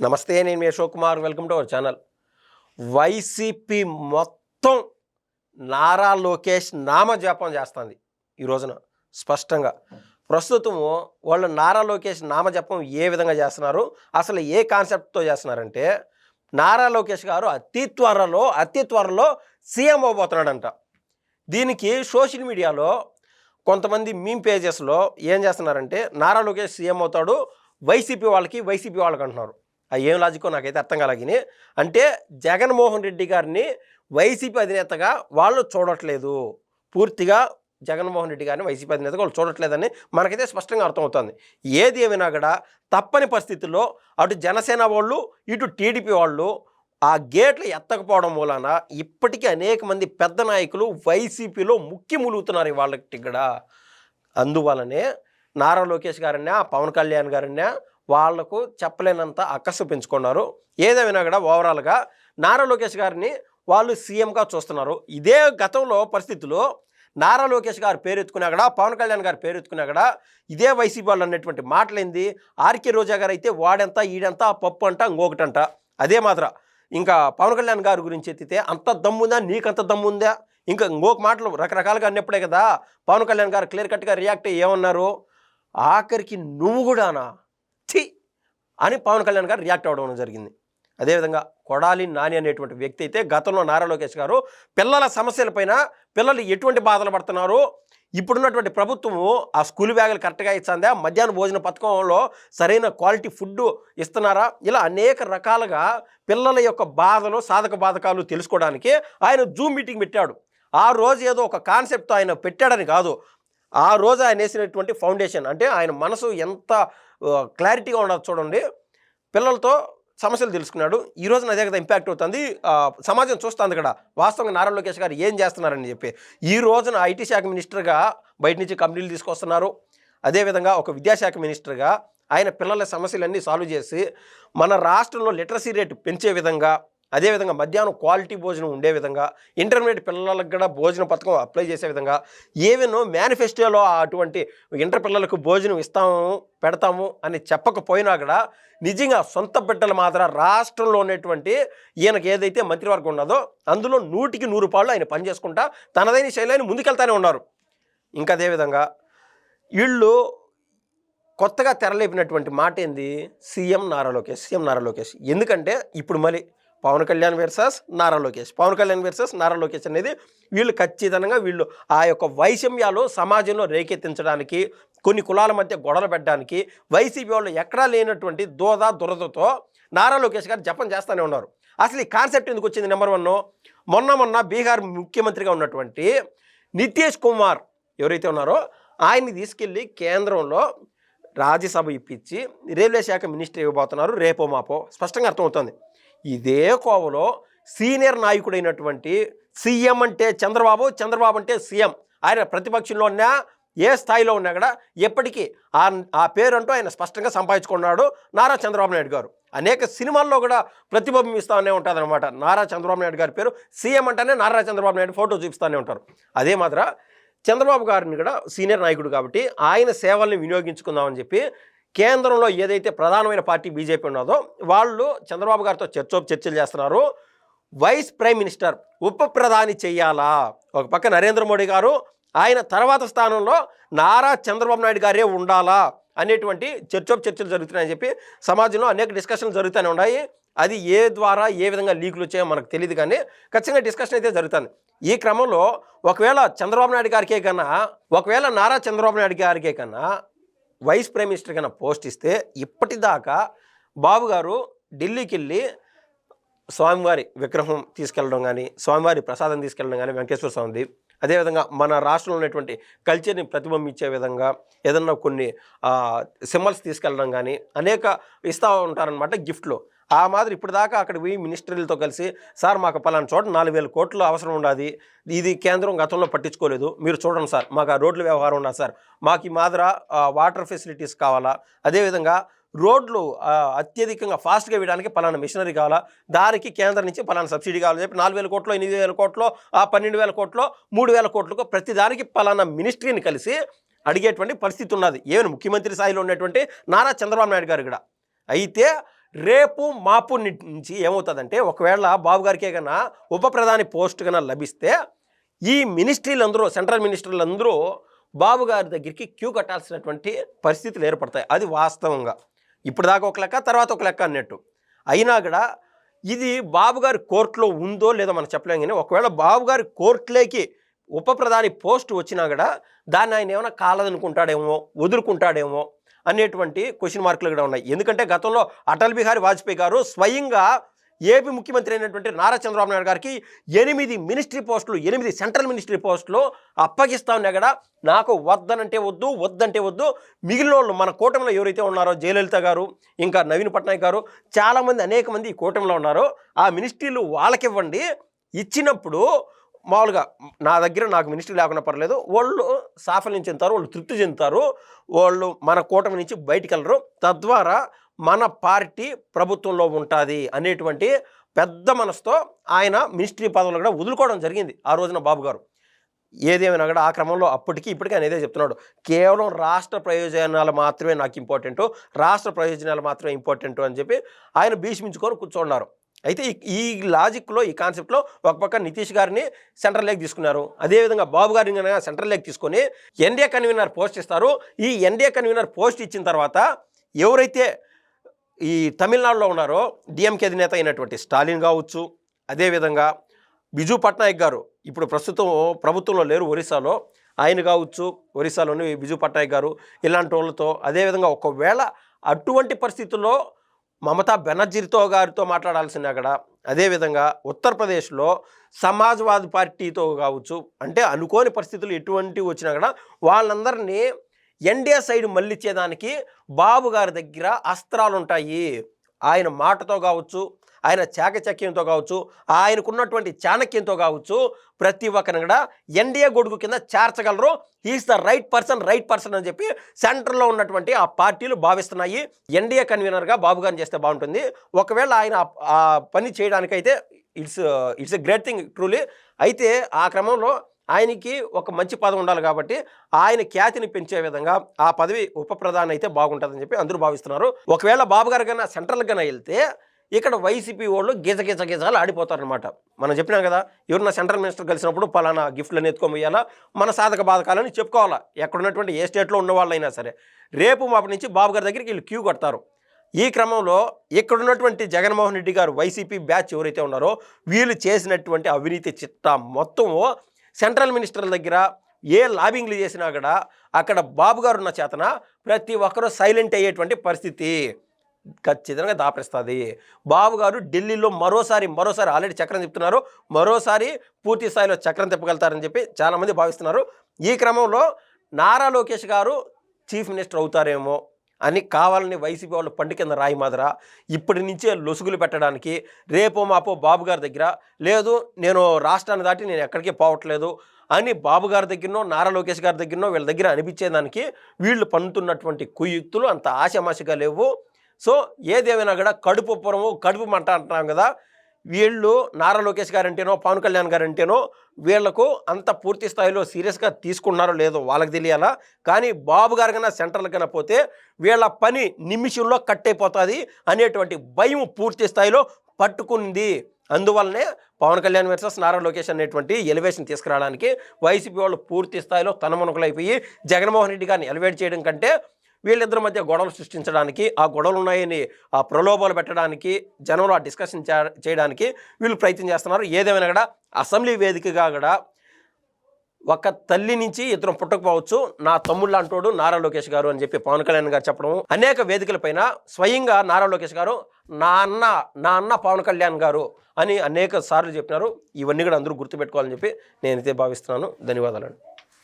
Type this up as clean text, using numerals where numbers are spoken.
నమస్తే, నేను మీ Ashok Kumar. Welcome to our channel. YCP మొత్తం నారా లోకేష్ నామజపం చేస్తుంది ఈ రోజున. స్పష్టంగా ప్రస్తుతము వాళ్ళు నారా లోకేష్ నామజపం ఏ విధంగా చేస్తున్నారు, అసలు ఏ కాన్సెప్ట్తో చేస్తున్నారంటే, నారా లోకేష్ గారు అతి త్వరలో సీఎం అవబోతున్నాడంట. దీనికి సోషల్ మీడియాలో కొంతమంది మీమ్ పేజెస్లో ఏం చేస్తున్నారంటే, నారా లోకేష్ సీఎం అవుతాడు, వైసీపీ వాళ్ళకి అంటున్నారు. అది ఏం లాజికో నాకైతే అర్థం కాలాగిని. అంటే జగన్మోహన్ రెడ్డి గారిని వైసీపీ అధినేతగా వాళ్ళు చూడట్లేదు, పూర్తిగా జగన్మోహన్ రెడ్డి గారిని వైసీపీ అధినేతగా వాళ్ళు చూడట్లేదని మనకైతే స్పష్టంగా అర్థమవుతుంది. ఏది ఏమైనా కూడా తప్పని పరిస్థితుల్లో అటు జనసేన వాళ్ళు ఇటు టీడీపీ వాళ్ళు ఆ గేట్లు ఎత్తకపోవడం మూలాన ఇప్పటికీ అనేక మంది పెద్ద నాయకులు వైసీపీలో ములుగుతున్నారు వాళ్ళకి కూడా. అందువలనే నారా లోకేష్ గారన్నా పవన్ కళ్యాణ్ గారన్నా వాళ్లకు చెప్పలేనంత అక్కసు పెంచుకున్నారు. ఏదేమైనా కూడా ఓవరాల్గా నారా లోకేష్ గారిని వాళ్ళు సీఎంగా చూస్తున్నారు. ఇదే గతంలో పరిస్థితుల్లో నారా లోకేష్ గారు పేరెత్తుకున్నా కూడా, పవన్ కళ్యాణ్ గారు పేరెత్తుకున్నా కూడా ఇదే వైసీపీ వాళ్ళు అన్నటువంటి మాటలేంది. ఆర్కే రోజా గారు అయితే వాడెంత ఈడెంత పప్పు అంట ఇంకొకటంట. అదే మాత్రం ఇంకా పవన్ కళ్యాణ్ గారి గురించి ఎత్తితే అంత దమ్ముందా, నీకంత దమ్ముందా, ఇంకా ఇంకొక మాటలు రకరకాలుగా అన్నప్పుడే కదా పవన్ కళ్యాణ్ గారు క్లియర్ కట్గా రియాక్ట్ ఏమన్నారు, ఆఖరికి నువ్వు కూడానా ఛీ అని పవన్ కళ్యాణ్ గారు రియాక్ట్ అవ్వడం జరిగింది. అదేవిధంగా కొడాలి నాని అనేటువంటి వ్యక్తి అయితే గతంలో నారా లోకేష్ గారు పిల్లల సమస్యలపైన, పిల్లలు ఎటువంటి బాధలు పడుతున్నారు, ఇప్పుడున్నటువంటి ప్రభుత్వము ఆ స్కూల్ బ్యాగులు కరెక్ట్గా ఇస్తుందా, మధ్యాహ్న భోజన పథకంలో సరైన క్వాలిటీ ఫుడ్ ఇస్తున్నారా, ఇలా అనేక రకాలుగా పిల్లల యొక్క బాధలు సాధక బాధకాలు తెలుసుకోవడానికి ఆయన జూమ్ మీటింగ్ పెట్టాడు. ఆ రోజు ఏదో ఒక కాన్సెప్ట్తో ఆయన పెట్టాడని కాదు, ఆ రోజు ఆయన వేసినటువంటి ఫౌండేషన్ అంటే ఆయన మనసు ఎంత క్లారిటీగా ఉండదు చూడండి. పిల్లలతో సమస్యలు తెలుసుకున్నాడు. ఈ రోజున అదే కదా ఇంపాక్ట్ అవుతుంది, సమాజం చూస్తుంది ఇక్కడ వాస్తవంగా నారా లోకేష్ గారు ఏం చేస్తున్నారని చెప్పి. ఈ రోజున ఐటీ శాఖ మినిస్టర్గా బయట నుంచి కంపెనీలు తీసుకొస్తున్నారు. అదేవిధంగా ఒక విద్యాశాఖ మినిస్టర్గా ఆయన పిల్లల సమస్యలన్నీ సాల్వ్ చేసి మన రాష్ట్రంలో లిటరసీ రేటు పెంచే విధంగా, అదేవిధంగా మధ్యాహ్నం క్వాలిటీ భోజనం ఉండే విధంగా, ఇంటర్మీడియట్ పిల్లలకు కూడా భోజన పథకం అప్లై చేసే విధంగా, ఏవెనో మేనిఫెస్టోలో అటువంటి ఇంటర్ పిల్లలకు భోజనం ఇస్తాము పెడతాము అని చెప్పకపోయినా కూడా నిజంగా సొంత బిడ్డల మాత్రం రాష్ట్రంలో ఉన్నటువంటి ఈయనకి ఏదైతే మంత్రివర్గం ఉన్నదో అందులో 100కి 100 పాళ్ళు ఆయన పనిచేసుకుంటా తనదైన శైలిని ముందుకెళ్తానే ఉన్నారు. ఇంకా అదేవిధంగా వీళ్ళు కొత్తగా తెరలేపినటువంటి మాట ఏంది, సీఎం నారా లోకేష్. ఎందుకంటే ఇప్పుడు మళ్ళీ పవన్ కళ్యాణ్ వర్సెస్ నారా లోకేష్ అనేది వీళ్ళు ఖచ్చితంగా వీళ్ళు ఆ యొక్క వైషమ్యాలు సమాజంలో రేకెత్తించడానికి, కొన్ని కులాల మధ్య గొడవలు పెట్టడానికి వైసీపీ వాళ్ళు ఎక్కడా లేనటువంటి దురదతో నారా లోకేష్ గారు జపం చేస్తూనే ఉన్నారు. అసలు ఈ కాన్సెప్ట్ ఎందుకు వచ్చింది? నెంబర్ 1, మొన్న బీహార్ ముఖ్యమంత్రిగా ఉన్నటువంటి నితీష్ కుమార్ ఎవరైతే ఉన్నారో ఆయన్ని తీసుకెళ్ళి కేంద్రంలో రాజ్యసభ ఇప్పించి రైల్వే శాఖ మినిస్టర్ ఇవ్వబోతున్నారు రేపో మాపో, స్పష్టంగా అర్థమవుతుంది. ఇదే కోవలో సీనియర్ నాయకుడైనటువంటి సీఎం అంటే చంద్రబాబు అంటే సీఎం, ఆయన ప్రతిపక్షంలో ఉన్నా ఏ స్థాయిలో ఉన్నా కూడా ఎప్పటికీ ఆ పేరంటూ ఆయన స్పష్టంగా సంపాదించుకున్నాడు నారా చంద్రబాబు నాయుడు గారు. అనేక సినిమాల్లో కూడా ప్రతిబింబిస్తూనే ఉంటుంది అనమాట నారా చంద్రబాబు నాయుడు గారి పేరు. సీఎం అంటేనే నారా చంద్రబాబు నాయుడు ఫోటో చూపిస్తూనే ఉంటారు. అదే మాత్రం చంద్రబాబు గారిని కూడా సీనియర్ నాయకుడు కాబట్టి ఆయన సేవల్ని వినియోగించుకుందామని చెప్పి కేంద్రంలో ఏదైతే ప్రధానమైన పార్టీ బీజేపీ ఉన్నదో వాళ్ళు చంద్రబాబు గారితో చర్చలు చేస్తున్నారు. వైస్ ప్రైమ్ మినిస్టర్, ఉప ప్రధాని చెయ్యాలా, ఒక పక్క నరేంద్ర మోడీ గారు, ఆయన తర్వాత స్థానంలో నారా చంద్రబాబు నాయుడు గారే ఉండాలా అనేటువంటి చర్చలు జరుగుతున్నాయని చెప్పి సమాజంలో అనేక డిస్కషన్లు జరుగుతూనే ఉన్నాయి. అది ఏ ద్వారా ఏ విధంగా లీకులు వచ్చాయో మనకు తెలియదు, కానీ ఖచ్చితంగా డిస్కషన్ అయితే జరుగుతుంది. ఈ క్రమంలో ఒకవేళ నారా చంద్రబాబు నాయుడు గారికే కన్నా వైస్ ప్రైమ్ మినిస్టర్ కన్నా పోస్ట్ ఇస్తే, ఇప్పటిదాకా బాబు గారు ఢిల్లీకి వెళ్ళి స్వామివారి విగ్రహం తీసుకెళ్ళడం కానీ, స్వామివారి ప్రసాదం తీసుకెళ్ళడం కానీ, వెంకటేశ్వర స్వామిది, అదేవిధంగా మన రాష్ట్రంలో ఉన్నటువంటి కల్చర్ని ప్రతిబింబించే విధంగా ఏదన్నా కొన్ని సింబల్స్ తీసుకెళ్ళడం కానీ అనేక ఇస్తూ ఉంటారనమాట గిఫ్ట్లు. ఆ మాదిరి ఇప్పటిదాకా అక్కడ పోయి మినిస్టర్లతో కలిసి, సార్ మాకు పలానా చోట 4,000 కోట్లు అవసరం ఉండదు, ఇది కేంద్రం గతంలో పట్టించుకోలేదు, మీరు చూడండి సార్, మాకు ఆ రోడ్ల వ్యవహారం ఉన్నది సార్, మాకు ఈ మాదిర వాటర్ ఫెసిలిటీస్ కావాలా, అదేవిధంగా రోడ్లు అత్యధికంగా ఫాస్ట్గా వేయడానికి పలానా మిషనరీ కావాలా, దానికి కేంద్రం నుంచి పలానా సబ్సిడీ కావాలని చెప్పి 4,000 కోట్లు, 8,000 కోట్లు, 12,000 కోట్లు, 3,000 కోట్లకు ప్రతి దానికి పలానా మినిస్ట్రీని కలిసి అడిగేటువంటి పరిస్థితి ఉన్నది. ఏమైనా ముఖ్యమంత్రి స్థాయిలో ఉన్నటువంటి నారా చంద్రబాబు నాయుడు గారు కూడా. అయితే రేపు మాపు నుంచి ఏమవుతుందంటే ఒకవేళ బాబు గారికే కన్నా ఉప ప్రధాని పోస్ట్ కన్నా లభిస్తే ఈ మినిస్ట్రీలందరూ సెంట్రల్ మినిస్టర్లందరూ బాబు గారి దగ్గరికి క్యూ కట్టాల్సినటువంటి పరిస్థితులు ఏర్పడతాయి. అది వాస్తవంగా ఇప్పుడు దాకా ఒక లెక్క, తర్వాత ఒక లెక్క అన్నట్టు. అయినా కూడా ఇది బాబు గారి కోర్టులో ఉందో లేదో మనం చెప్పలేం. కానీ ఒకవేళ బాబు గారి కోర్టులోకి ఉప ప్రధాని పోస్ట్ వచ్చినా కూడా దాన్ని ఆయన ఏమైనా కాలదనుకుంటాడేమో, వదులుకుంటాడేమో అనేటువంటి క్వశ్చన్ మార్కులు కూడా ఉన్నాయి. ఎందుకంటే గతంలో అటల్ బిహారీ వాజ్పేయి గారు స్వయంగా ఏపీ ముఖ్యమంత్రి అయినటువంటి నారా చంద్రబాబు నాయుడు గారికి 8 మినిస్ట్రీ పోస్టులు, 8 సెంట్రల్ మినిస్ట్రీ పోస్టులు అప్పగిస్తా ఉన్నా కూడా నాకు వద్దనంటే వద్దు, వద్దంటే వద్దు. మిగిలిన వాళ్ళు మన కూటమిలో ఎవరైతే ఉన్నారో జయలలిత గారు, ఇంకా నవీన్ పట్నాయక్ గారు, చాలామంది అనేక మంది ఈ కూటమిలో ఉన్నారో ఆ మినిస్ట్రీలు వాళ్ళకివ్వండి. ఇచ్చినప్పుడు మామూలుగా నా దగ్గర నాకు మినిస్ట్రీ లేకుండా పర్లేదు, వాళ్ళు సాఫల్యం చెందుతారు, వాళ్ళు తృప్తి చెందుతారు, వాళ్ళు మన కూటమి నుంచి బయటికి వెళ్ళరు, తద్వారా మన పార్టీ ప్రభుత్వంలో ఉంటుంది అనేటువంటి పెద్ద మనసుతో ఆయన మినిస్ట్రీ పదవులు కూడా వదులుకోవడం జరిగింది ఆ రోజున బాబు గారు. ఏదేమైనా కూడా ఆ క్రమంలో అప్పటికి ఇప్పటికీ ఆయన ఏదే చెప్తున్నాడు, కేవలం రాష్ట్ర ప్రయోజనాలు మాత్రమే నాకు ఇంపార్టెంటు, రాష్ట్ర ప్రయోజనాలు మాత్రమే ఇంపార్టెంటు అని చెప్పి ఆయన భీష్మించుకొని కూర్చున్నారు. అయితే ఈ లాజిక్లో, ఈ కాన్సెప్ట్లో ఒక పక్క నితీష్ గారిని సెంట్రల్ లేక్ తీసుకున్నారు, అదేవిధంగా బాబు గారిని కనుక సెంట్రల్ లేక్ తీసుకొని ఎన్డీఏ కన్వీనర్ పోస్ట్ ఇస్తారు. ఈ ఎన్డీఏ కన్వీనర్ పోస్ట్ ఇచ్చిన తర్వాత ఎవరైతే ఈ తమిళనాడులో ఉన్నారో డిఎంకే అధినేత అయినటువంటి స్టాలిన్ కావచ్చు, అదేవిధంగా బిజు పట్నాయక్ గారు ఇప్పుడు ప్రస్తుతం ప్రభుత్వంలో లేరు ఒరిస్సాలో, ఆయన కావచ్చు, ఒరిస్సాలోని బిజు పట్నాయక్ గారు, ఇలాంటి వాళ్ళతో, అదేవిధంగా ఒకవేళ అటువంటి పరిస్థితుల్లో మమతా బెనర్జీతో గారితో మాట్లాడాల్సింది అక్కడ, అదేవిధంగా ఉత్తరప్రదేశ్లో సమాజ్వాదీ పార్టీతో కావచ్చు, అంటే అనుకోని పరిస్థితులు ఎటువంటివి వచ్చినా కూడా వాళ్ళందరినీ ఎన్డీఏ సైడ్ మళ్ళించేదానికి బాబు గారి దగ్గర అస్త్రాలు ఉంటాయి. ఆయన మాటతో కావచ్చు, ఆయన చాకచక్యంతో కావచ్చు, ఆయనకున్నటువంటి చాణక్యంతో కావచ్చు, ప్రతి ఒక్కరిని కూడా ఎన్డీఏ గొడుగు కింద చేర్చగలరు. హీఈస్ ద రైట్ పర్సన్ అని చెప్పి సెంటర్లో ఉన్నటువంటి ఆ పార్టీలు భావిస్తున్నాయి. ఎన్డీఏ కన్వీనర్గా బాబు గారిని చేస్తే బాగుంటుంది. ఒకవేళ ఆయన ఆ పని చేయడానికైతే it's a great thing truly. అయితే ఆ క్రమంలో ఆయనకి ఒక మంచి పదవి ఉండాలి కాబట్టి ఆయన ఖ్యాతిని పెంచే విధంగా ఆ పదవి ఉప ప్రధాని అయితే బాగుంటుందని చెప్పి అందరూ భావిస్తున్నారు. ఒకవేళ బాబు గారు కన్నా సెంట్రల్ కన్నా వెళ్తే ఇక్కడ వైసీపీ వాళ్ళు గిజాలు ఆడిపోతారనమాట. మనం చెప్పినాం కదా, ఎవరన్నా సెంట్రల్ మినిస్టర్ కలిసినప్పుడు పలానా గిఫ్ట్లను ఎత్తుకోమయ్యాలా, మన సాధక బాధకాలని చెప్పుకోవాలా. ఎక్కడున్నటువంటి ఏ స్టేట్లో ఉన్న వాళ్ళైనా సరే రేపు మాపటి నుంచి బాబు గారి దగ్గరికి వీళ్ళు క్యూ కడతారు. ఈ క్రమంలో ఇక్కడున్నటువంటి జగన్మోహన్ రెడ్డి గారు వైసీపీ బ్యాచ్ ఎవరైతే ఉన్నారో వీళ్ళు చేసినటువంటి అవినీతి చిట్టా మొత్తము సెంట్రల్ మినిస్టర్ల దగ్గర ఏ లాబింగ్లు చేసినా కూడా అక్కడ బాబు గారు ఉన్న చేతన ప్రతి ఒక్కరూ సైలెంట్ అయ్యేటువంటి పరిస్థితి ఖచ్చితంగా దాపరిస్తుంది. బాబు గారు ఢిల్లీలో మరోసారి ఆల్రెడీ చక్రం తిప్పుతున్నారు, మరోసారి పూర్తి స్థాయిలో చక్రం తిప్పగలుగుతారని చెప్పి చాలామంది భావిస్తున్నారు. ఈ క్రమంలో నారా లోకేష్ గారు చీఫ్ మినిస్టర్ అవుతారేమో అని కావాలని వైసీపీ వాళ్ళు పండు కింద రాయి మాదిరా ఇప్పటి నుంచే లొసుగులు పెట్టడానికి, రేపో మాపో బాబు గారి దగ్గర లేదు నేను రాష్ట్రాన్ని దాటి నేను ఎక్కడికి పోవట్లేదు అని బాబు గారి దగ్గరనో నారా లోకేష్ గారి దగ్గరనో వీళ్ళ దగ్గర అనిపించేదానికి వీళ్ళు పన్నుతున్నటువంటి కుయుక్తులు అంత ఆశమాషగా లేవు. సో ఏదేమైనా కూడా కడుపు మంట అంటున్నాం కదా, వీళ్ళు నారా లోకేష్ గారంటేనో పవన్ కళ్యాణ్ గారంటేనో వీళ్లకు అంత పూర్తి స్థాయిలో సీరియస్గా తీసుకున్నారో లేదో వాళ్ళకి తెలియాలా. కానీ బాబు గారి కన్నా సెంట్రల్ కన్నా పోతే వీళ్ళ పని నిమిషంలో కట్టయిపోతుంది అనేటువంటి భయం పూర్తి స్థాయిలో పట్టుకుంది. అందువల్లనే పవన్ కళ్యాణ్ వర్సెస్ నారా లోకేష్ అనేటువంటి ఎలివేషన్ తీసుకురావడానికి వైసీపీ వాళ్ళు పూర్తి స్థాయిలో తనమునకలైపోయి జగన్మోహన్ రెడ్డి గారిని ఎలివేట్ చేయడం కంటే వీళ్ళిద్దరి మధ్య గొడవలు సృష్టించడానికి, ఆ గొడవలు ఉన్నాయని ఆ ప్రలోభాలు పెట్టడానికి, జనంలో ఆ డిస్కషన్ చేయడానికి వీళ్ళు ప్రయత్నం చేస్తున్నారు. ఏదేమైనా కూడా అసెంబ్లీ వేదికగా కూడా ఒక తల్లి నుంచి ఇద్దరు పుట్టకపోవచ్చు, నా తమ్ముళ్ళు అంటోడు నారా లోకేష్ గారు అని చెప్పి పవన్ కళ్యాణ్ గారు చెప్పడం, అనేక వేదికలపైన స్వయంగా నారా లోకేష్ గారు నా అన్న పవన్ కళ్యాణ్ గారు అని అనేక సార్లు చెప్పినారు. ఇవన్నీ కూడా అందరూ గుర్తుపెట్టుకోవాలని చెప్పి నేనైతే భావిస్తున్నాను. ధన్యవాదాలండి.